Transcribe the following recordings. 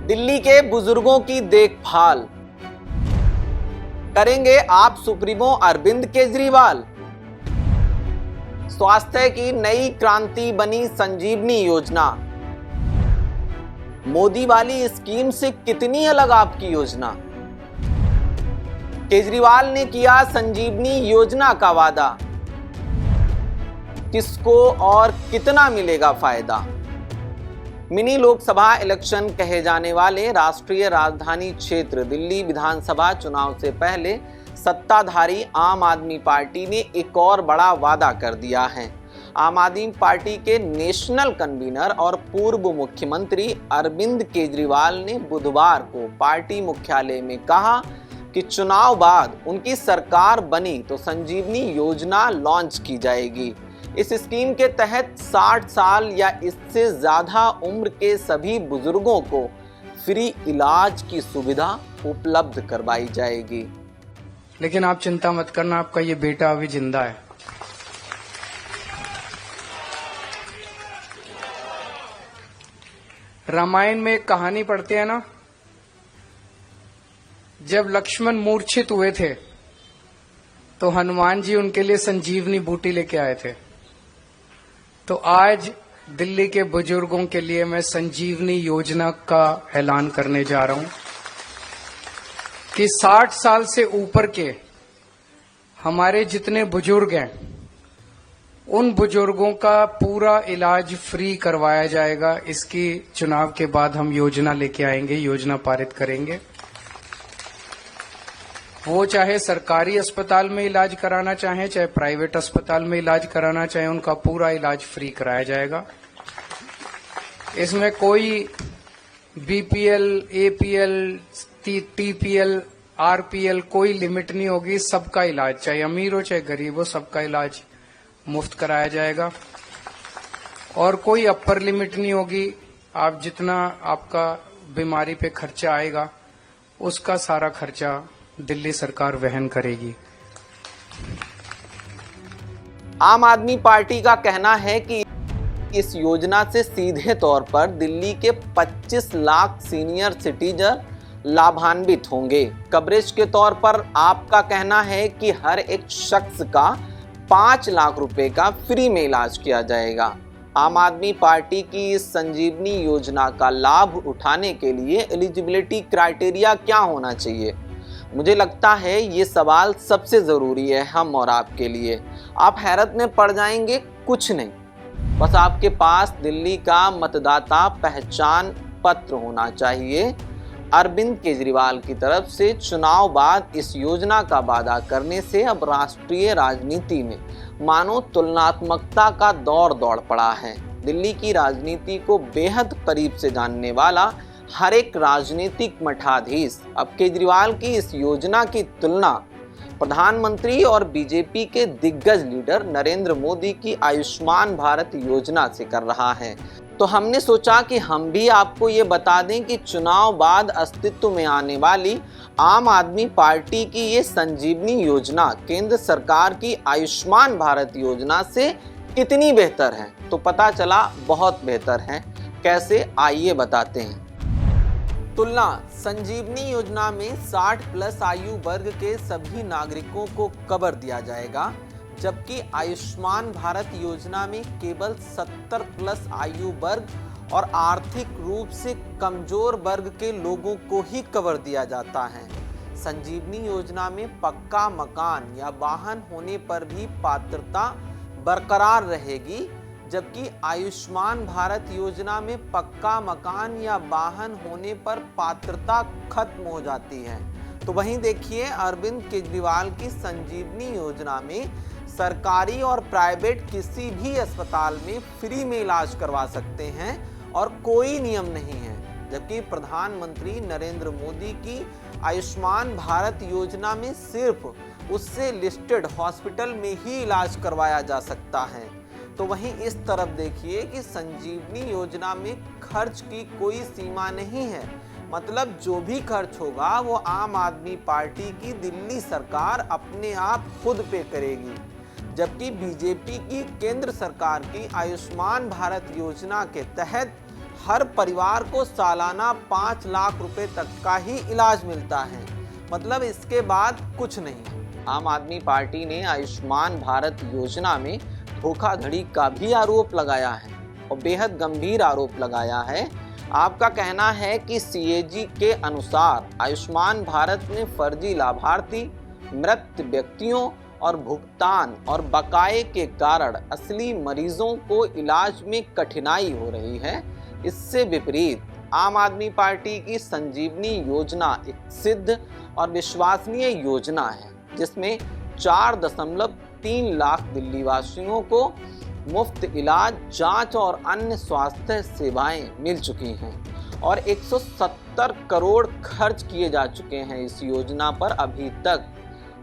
दिल्ली के बुजुर्गों की देखभाल करेंगे आप सुप्रीमो अरविंद केजरीवाल। स्वास्थ्य की नई क्रांति बनी संजीवनी योजना। मोदी वाली स्कीम से कितनी अलग आपकी योजना। केजरीवाल ने किया संजीवनी योजना का वादा, किसको और कितना मिलेगा फायदा। मिनी लोकसभा इलेक्शन कहे जाने वाले राष्ट्रीय राजधानी क्षेत्र दिल्ली विधानसभा चुनाव से पहले सत्ताधारी आम आदमी पार्टी ने एक और बड़ा वादा कर दिया है। आम आदमी पार्टी के नेशनल कन्वीनर और पूर्व मुख्यमंत्री अरविंद केजरीवाल ने बुधवार को पार्टी मुख्यालय में कहा कि चुनाव बाद उनकी सरकार बनी तो संजीवनी योजना लॉन्च की जाएगी। इस स्कीम के तहत 60 साल या इससे ज्यादा उम्र के सभी बुजुर्गों को फ्री इलाज की सुविधा उपलब्ध करवाई जाएगी। लेकिन आप चिंता मत करना, आपका ये बेटा अभी जिंदा है। रामायण में एक कहानी पढ़ते हैं ना, जब लक्ष्मण मूर्छित हुए थे तो हनुमान जी उनके लिए संजीवनी बूटी लेके आए थे। तो आज दिल्ली के बुजुर्गों के लिए मैं संजीवनी योजना का ऐलान करने जा रहा हूं कि 60 साल से ऊपर के हमारे जितने बुजुर्ग हैं उन बुजुर्गों का पूरा इलाज फ्री करवाया जाएगा। इसकी चुनाव के बाद हम योजना लेके आएंगे, योजना पारित करेंगे। वो चाहे सरकारी अस्पताल में इलाज कराना चाहे, चाहे प्राइवेट अस्पताल में इलाज कराना चाहे, उनका पूरा इलाज फ्री कराया जाएगा। इसमें कोई बीपीएल, एपीएल, टीपीएल, आरपीएल कोई लिमिट नहीं होगी। सबका इलाज, चाहे अमीर हो चाहे गरीब हो, सबका इलाज मुफ्त कराया जाएगा। और कोई अपर लिमिट नहीं होगी। आप जितना आपका बीमारी पे खर्चा आएगा उसका सारा खर्चा दिल्ली सरकार वहन करेगी। आम आदमी पार्टी का कहना है कि इस योजना से सीधे तौर पर दिल्ली के 25 लाख सीनियर सिटीजन लाभान्वित होंगे। कवरेज के तौर पर आपका कहना है कि हर एक शख्स का 5 लाख रुपए का फ्री में इलाज किया जाएगा। आम आदमी पार्टी की इस संजीवनी योजना का लाभ उठाने के लिए एलिजिबिलिटी क्राइटेरिया क्या होना चाहिए? मुझे लगता है ये सवाल सबसे ज़रूरी है हम और आपके लिए। आप हैरत में पड़ जाएंगे। कुछ नहीं, बस आपके पास दिल्ली का मतदाता पहचान पत्र होना चाहिए। अरविंद केजरीवाल की तरफ से चुनाव बाद इस योजना का वादा करने से अब राष्ट्रीय राजनीति में मानो तुलनात्मकता का दौड़ पड़ा है। दिल्ली की राजनीति को बेहद करीब से जानने वाला हर एक राजनीतिक मठाधीश अब केजरीवाल की इस योजना की तुलना प्रधानमंत्री और बीजेपी के दिग्गज लीडर नरेंद्र मोदी की आयुष्मान भारत योजना से कर रहा है। तो हमने सोचा कि हम भी आपको ये बता दें कि चुनाव बाद अस्तित्व में आने वाली आम आदमी पार्टी की ये संजीवनी योजना केंद्र सरकार की आयुष्मान भारत योजना से कितनी बेहतर है। तो पता चला बहुत बेहतर है। कैसे, आइए बताते हैं। तुलना। संजीवनी योजना में 60 प्लस आयु वर्ग के सभी नागरिकों को कवर दिया जाएगा, जबकि आयुष्मान भारत योजना में केवल 70 प्लस आयु वर्ग और आर्थिक रूप से कमजोर वर्ग के लोगों को ही कवर दिया जाता है। संजीवनी योजना में पक्का मकान या वाहन होने पर भी पात्रता बरकरार रहेगी, जबकि आयुष्मान भारत योजना में पक्का मकान या वाहन होने पर पात्रता खत्म हो जाती है। तो वहीं देखिए, अरविंद केजरीवाल की संजीवनी योजना में सरकारी और प्राइवेट किसी भी अस्पताल में फ्री में इलाज करवा सकते हैं और कोई नियम नहीं है, जबकि प्रधानमंत्री नरेंद्र मोदी की आयुष्मान भारत योजना में सिर्फ उससे लिस्टेड हॉस्पिटल में ही इलाज करवाया जा सकता है। तो वहीं इस तरफ देखिए कि संजीवनी योजना में खर्च की कोई सीमा नहीं है। मतलब जो भी खर्च होगा वो आम आदमी पार्टी की दिल्ली सरकार अपने आप खुद पे करेगी, जबकि बीजेपी की केंद्र सरकार की आयुष्मान भारत योजना के तहत हर परिवार को सालाना 5 लाख रुपए तक का ही इलाज मिलता है, मतलब इसके बाद कुछ नहीं। आम आदमी पार्टी ने आयुष्मान भारत योजना में धोखाधड़ी का भी आरोप लगाया है और बेहद गंभीर आरोप लगाया है। आपका कहना है कि सीएजी के अनुसार आयुष्मान भारत में फर्जी लाभार्थी, मृत व्यक्तियों और भुगतान और बकाये के कारण असली मरीजों को इलाज में कठिनाई हो रही है। इससे विपरीत आम आदमी पार्टी की संजीवनी योजना एक सिद्ध और विश्वसनीय योजना है, जिसमें 4.3 लाख दिल्ली वासियों को मुफ्त इलाज, जांच और अन्य स्वास्थ्य सेवाएं मिल चुकी हैं और 170 करोड़ खर्च किए जा चुके हैं इस योजना पर अभी तक।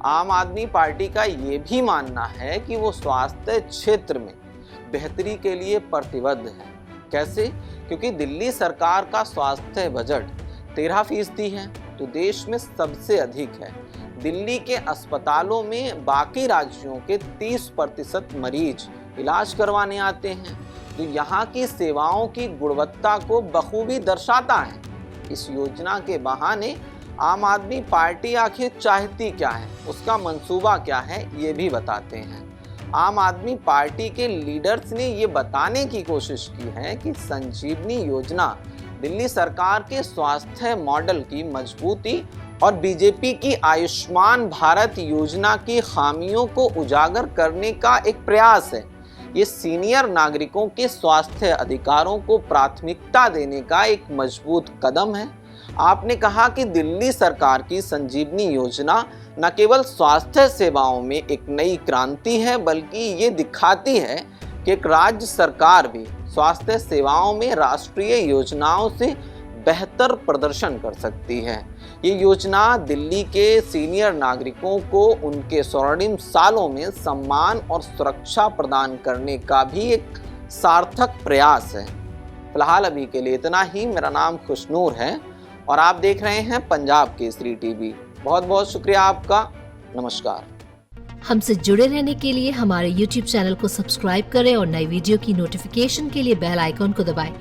आम आदमी पार्टी का ये भी मानना है कि वो स्वास्थ्य क्षेत्र में बेहतरी के लिए प्रतिबद्ध है। कैसे? क्योंकि दिल्ली सरकार का स्वास्थ्य बजट 13% है, तो देश में सबसे अधिक है। दिल्ली के अस्पतालों में बाकी राज्यों के 30% मरीज इलाज करवाने आते हैं, तो यहाँ की सेवाओं की गुणवत्ता को बखूबी दर्शाता है। इस योजना के बहाने आम आदमी पार्टी आखिर चाहती क्या है, उसका मंसूबा क्या है, ये भी बताते हैं। आम आदमी पार्टी के लीडर्स ने ये बताने की कोशिश की है कि संजीवनी योजना दिल्ली सरकार के स्वास्थ्य मॉडल की मजबूती और बीजेपी की आयुष्मान भारत योजना की खामियों को उजागर करने का एक प्रयास है। ये सीनियर नागरिकों के स्वास्थ्य अधिकारों को प्राथमिकता देने का एक मजबूत कदम है। आपने कहा कि दिल्ली सरकार की संजीवनी योजना न केवल स्वास्थ्य सेवाओं में एक नई क्रांति है, बल्कि ये दिखाती है कि एक राज्य सरकार भी स्वास्थ्य सेवाओं में राष्ट्रीय योजनाओं से बेहतर प्रदर्शन कर सकती है। ये योजना दिल्ली के सीनियर नागरिकों को उनके स्वर्णिम सालों में सम्मान और सुरक्षा प्रदान करने का भी एक सार्थक प्रयास है। फिलहाल अभी के लिए इतना ही। मेरा नाम खुशनूर है और आप देख रहे हैं पंजाब केसरी टीवी। बहुत बहुत शुक्रिया आपका। नमस्कार। हमसे जुड़े रहने के लिए हमारे YouTube चैनल को सब्सक्राइब करें और नई वीडियो की नोटिफिकेशन के लिए बेल आइकॉन को दबाएं